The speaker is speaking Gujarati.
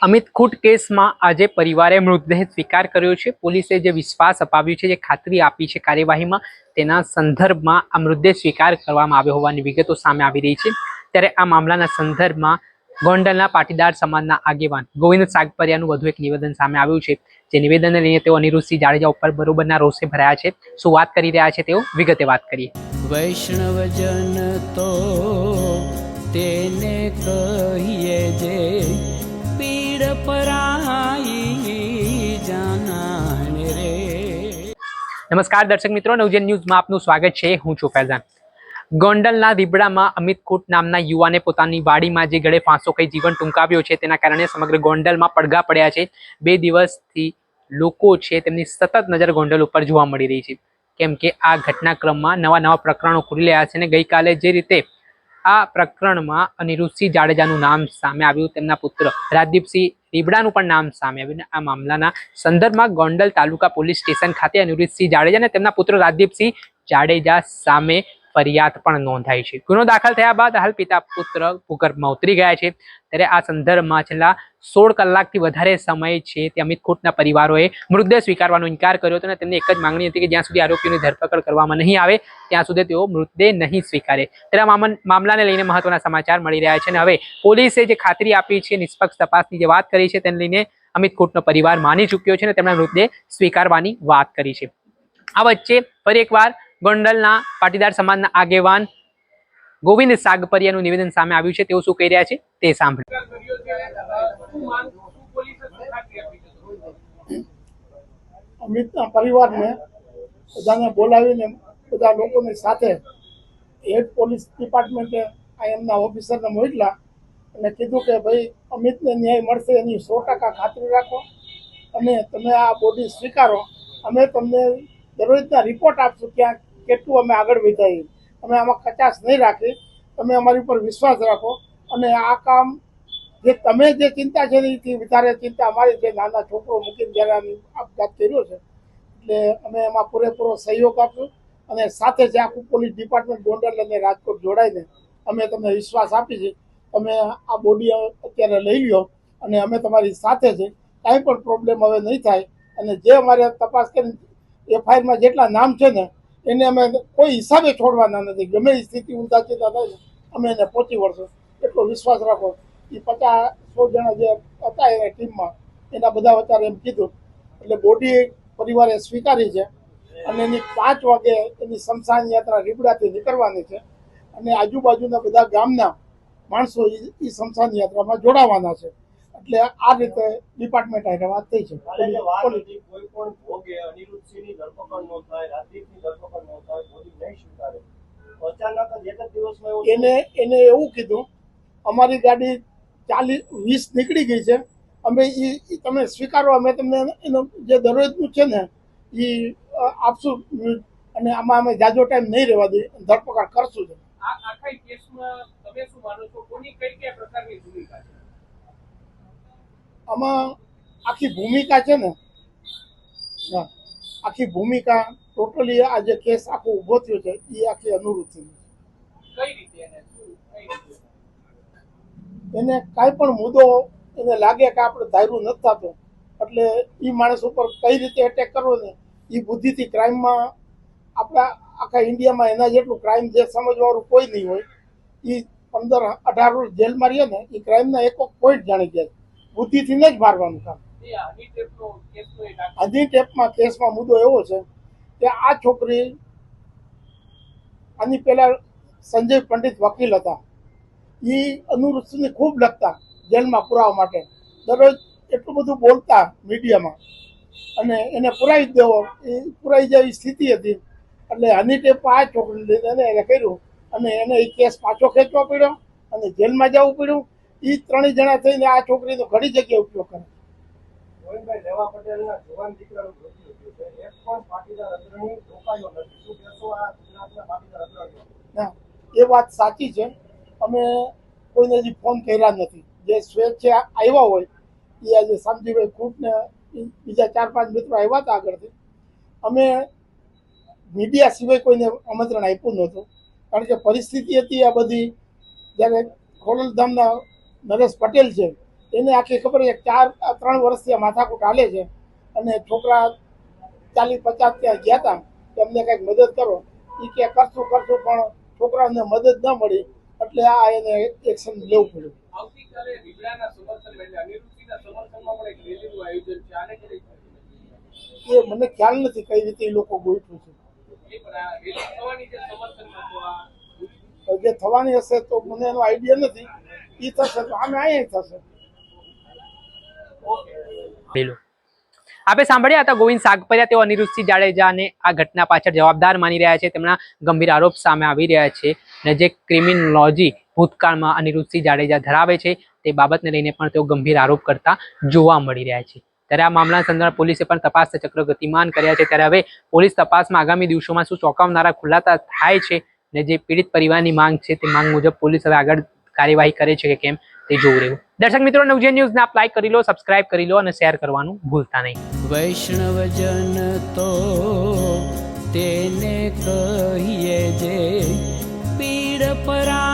અમિત ખૂટ કેસમાં આજે પરિવારે મૃતદેહ સ્વીકાર કર્યો છે। પોલીસે જે વિશ્વાસ અપાવ્યો છે, જે ખાતરી આપી છે કાર્યવાહીમાં, તેના સંદર્ભમાં આ મૃતદેહ સ્વીકાર કરવામાં આવ્યો હોવાની વિગતો સામે આવી રહી છે। ત્યારે આ મામલાના સંદર્ભમાં ગોંડલના પાટીદાર સમાજના આગેવાન ગોવિંદ સાગપરિયાનું વધુ એક નિવેદન સામે આવ્યું છે। જે નિવેદનને લઈને તેઓ અનિરુદ્ધસિંહ જાડેજા ઉપર બરોબરના રોષે ભરાયા છે। શું વાત કરી રહ્યા છે તેઓ વિગતે વાત કરીએ। વૈષ્ણવજન તો તેને કહીએ જે પીડ પરાઈ જાનાને રે। નમસ્કાર દર્શક મિત્રો, નવજન ન્યૂઝમાં આપનું સ્વાગત છે। હું છું ફૈઝાન। ગોંડલના રીબડામાં અમિત ખૂટ નામના યુવાને પોતાની વાડીમાં જે ગળે ફાંસો ખાઈ જીવન ટૂંકાવ્યો છે, તેના કારણે સમગ્ર ગોંડલમાં પડઘા પડ્યા છે। 2 દિવસથી લોકો છે તેમની સતત નજર ગોંડલ ઉપર જોવા મળી રહી છે, કેમ કે આ ઘટનાક્રમમાં નવા પ્રકરણો ખુલી રહ્યા છે। અને ગઈકાલે જે રીતે આ પ્રકરણમાં અનિરુદ્ધસિંહ જાડેજાનું નામ સામે આવ્યું, તેમના પુત્ર રાજદીપસિંહ રીબડાનું પણ નામ સામે આવ્યું। આ મામલાના સંદર્ભમાં ગોંડલ તાલુકા પોલીસ સ્ટેશન ખાતે અનિરુદ્ધસિંહ જાડેજા અને તેમના પુત્ર રાજદીપસિંહ જાડેજા સામે ફરિયાદ પણ નોંધાઈ છે। ગુનો દાખલ થયા બાદ હાલ પિતા પુત્ર ભૂગર્ભમાં ઉતરી ગયા છે। ત્યારે આ સંદર્ભમાં છેલ્લા 16 કલાકથી વધારે સમય છે તે અમિત ખૂટના પરિવારોએ મૃતદેહ સ્વીકારવાનો ઇનકાર કર્યો હતો અને તેમની એક જ માંગણી હતી કે જ્યાં સુધી આરોપીઓની ધરપકડ કરવામાં નહીં આવે ત્યાં સુધી તેઓ મૃતદેહ નહીં સ્વીકારે। ત્યારે મામલાને લઈને મહત્વના સમાચાર મળી રહ્યા છે અને હવે પોલીસે જે ખાતરી આપી છે, નિષ્પક્ષ તપાસની જે વાત કરી છે, તેને લઈને અમિત ખૂટનો પરિવાર માની ચૂક્યો છે અને તેમના મૃતદેહ સ્વીકારવાની વાત કરી છે। આ વચ્ચે ફરી એકવાર ગોંડલના પાટીદાર સમાજના આગેવાન ગોવિંદ સાગપરિયાનું નિવેદન સામે આવ્યું છે। તેઓ શું કહી રહ્યા છે તે સાંભળો। અમિતના પરિવારને બધાને બોલાવીને બધા લોકોની સાથે હેડ પોલીસ ડિપાર્ટમેન્ટે એમના ઓફિસરને મોકલા અને કીધું કે ભાઈ અમિતને ન્યાય મળશે એની 100% ખાતરી રાખો અને તમે આ બોડી સ્વીકારો। અમે તમને દરરોજના રિપોર્ટ આપશું ક્યાં કેટલું અમે આગળ વધારીએ, અમે આમાં કચાશ નહીં રાખી, તમે અમારી ઉપર વિશ્વાસ રાખો અને આ કામ જે તમે જે ચિંતા છે એથી વધારે ચિંતા અમારી છે। નાના છોકરો મૂકીને જ્યારે આપઘાત કર્યો છે એટલે અમે એમાં પૂરેપૂરો સહયોગ આપશું અને સાથે જે આખું પોલીસ ડિપાર્ટમેન્ટ ગોંડલ અને રાજકોટ જોડાઈને અમે તમને વિશ્વાસ આપી છે, તમે આ બોડી અત્યારે લઈ લો અને અમે તમારી સાથે છે, કાંઈ પણ પ્રોબ્લેમ હવે નહીં થાય। અને જે અમારે તપાસ કરીને એફઆઈઆરમાં જેટલા નામ છે ને એને અમે કોઈ હિસાબે છોડવાના નથી, ગમે એ સ્થિતિ ઊંધા ચીતા થાય અમે એને પહોંચી વળશું એટલો વિશ્વાસ રાખો। એ 50-100 જણા જે હતા એના ટીમમાં એના બધા અત્યારે એમ કીધું એટલે બોડી પરિવારે સ્વીકારી છે અને એની 5 વાગે એની સ્મશાન યાત્રા રીબડાથી નીકળવાની છે અને આજુબાજુના બધા ગામના માણસો એ સ્મશાન યાત્રામાં જોડાવાના છે। એટલે આ રીતે ડિપાર્ટમેન્ટ આને વાત થઈ છે। એને એવું કીધું અમારી ગાડી 40-20 નીકળી ગઈ છે, અમે એ તમે સ્વીકારો, અમે તમને એનો જે દરરોજનું છે ને એ આપશું અને આમાં અમે જાજો ટાઈમ નહીં રહેવા દઈએ, ધરપકડ કરશું જ। આમાં આખી ભૂમિકા છે ને, આખી ભૂમિકા ટોટલી આ જે કેસ આખો ઉભો થયો છે એ આખી અનુરૂધ એને કાંઈ પણ મુદ્દો એને લાગે કે આપણે ધાર્યું નથી થતું એટલે એ માણસ ઉપર કઈ રીતે એટેક કરવો ને એ બુદ્ધિથી ક્રાઇમમાં આપણા આખા ઇન્ડિયામાં એના જેટલું ક્રાઇમ જે સમજવાળું કોઈ નહીં હોય, એ 15-18 વર્ષ જેલમાં રહીએ ને એ ક્રાઇમના એક પોઈન્ટ જાણી ગયા, બુદ્ધિથી ન જ મારવાનું કામ। હજી ટેપમાં કેસમાં મુદ્દો એવો છે કે આ છોકરી આની પહેલા સંજય પંડિત વકીલ હતા, એ અનુરૂધને ખૂબ લખતા જેલમાં પુરાવા માટે, દરરોજ એટલું બધું બોલતા મીડિયામાં અને એને પુરાવી જ દેવો, એ પુરાઈ જેવી સ્થિતિ હતી એટલે હની ટેપ આ છોકરીને લીધે એને કર્યું અને એને એ કેસ પાછો ખેંચવો પડ્યો અને જેલમાં જવું પડ્યું। એ 3 જણા થઈને આ છોકરીનો ઘણી જગ્યાએ ઉપયોગ કરે। એ વાત સાચી છે, અમે કોઈને હજી ફોન કર્યા નથી, જે સ્વેચ્છા આવ્યા હોય એ આજે શામજીભાઈ ખૂટને બીજા 4-5 મિત્રો આવ્યા હતા આગળથી, અમે મીડિયા સિવાય કોઈને આમંત્રણ આપ્યું નહોતું કારણ કે પરિસ્થિતિ હતી આ બધી। જ્યારે ખોડલધામના નરેશ પટેલ છે એને આખી ખબર છે 3 વર્ષથી આ માથાકૂટ હાલે છે અને છોકરા 40-50 ત્યાં ગયા હતા કે અમને કંઈક મદદ કરો, એ કે કરશું પણ છોકરાઓને મદદ ન મળી એટલે આ એને એક્શન લેવું પડ્યું. આવતીકાલે રીબડાના સમર્થનમાં એટલે અનિરુદ્ધસિંહના સમર્થનમાં પણ એક રેલીનું આયોજન છે. આને કઈ રીતે? એ મને ખ્યાલ નથી કઈ રીતે એ લોકો ગોઠવ્યું છે. એ પણ આ રેલી થવાની છે સમર્થનમાં, તો આ જે થવાની હશે તો મને એનો આઈડિયા નથી. એ થશે તો આમે અહીંયા થશે. પેલું આપણે સાંભળ્યા હતા ગોવિંદ સાગપરિયા, તેઓ અનિરુદ્ધસિંહ જાડેજાને આ ઘટના પાછળ જવાબદાર માની રહ્યા છે. તેમના ગંભીર આરોપ સામે આવી રહ્યા છે અને જે ક્રિમિનોલોજી ભૂતકાળમાં અનિરુદ્ધસિંહ જાડેજા ધરાવે છે તે બાબતને લઈને પણ તેઓ ગંભીર આરોપ કરતા જોવા મળી રહ્યા છે. ત્યારે આ મામલા સંદર્ભે પોલીસે પણ તપાસ ચક્ર ગતિમાન કર્યા છે. ત્યારે હવે પોલીસ તપાસમાં આગામી દિવસોમાં શું ચોંકાવનારા ખુલાસા થાય છે અને જે પીડિત પરિવારની માંગ છે તે માંગ મુજબ પોલીસ હવે આગળ કાર્યવાહી કરે છે કે કેમ તે જોવું રહ્યું. દર્શક મિત્રો, નવજીવન ન્યૂઝને આપ લાઈક કરી લો, સબસ્ક્રાઇબ કરી લો અને શેર કરવાનું ભૂલતા નહીં. વૈષ્ણવજન તો તેને કહીએ જે પીડ પરા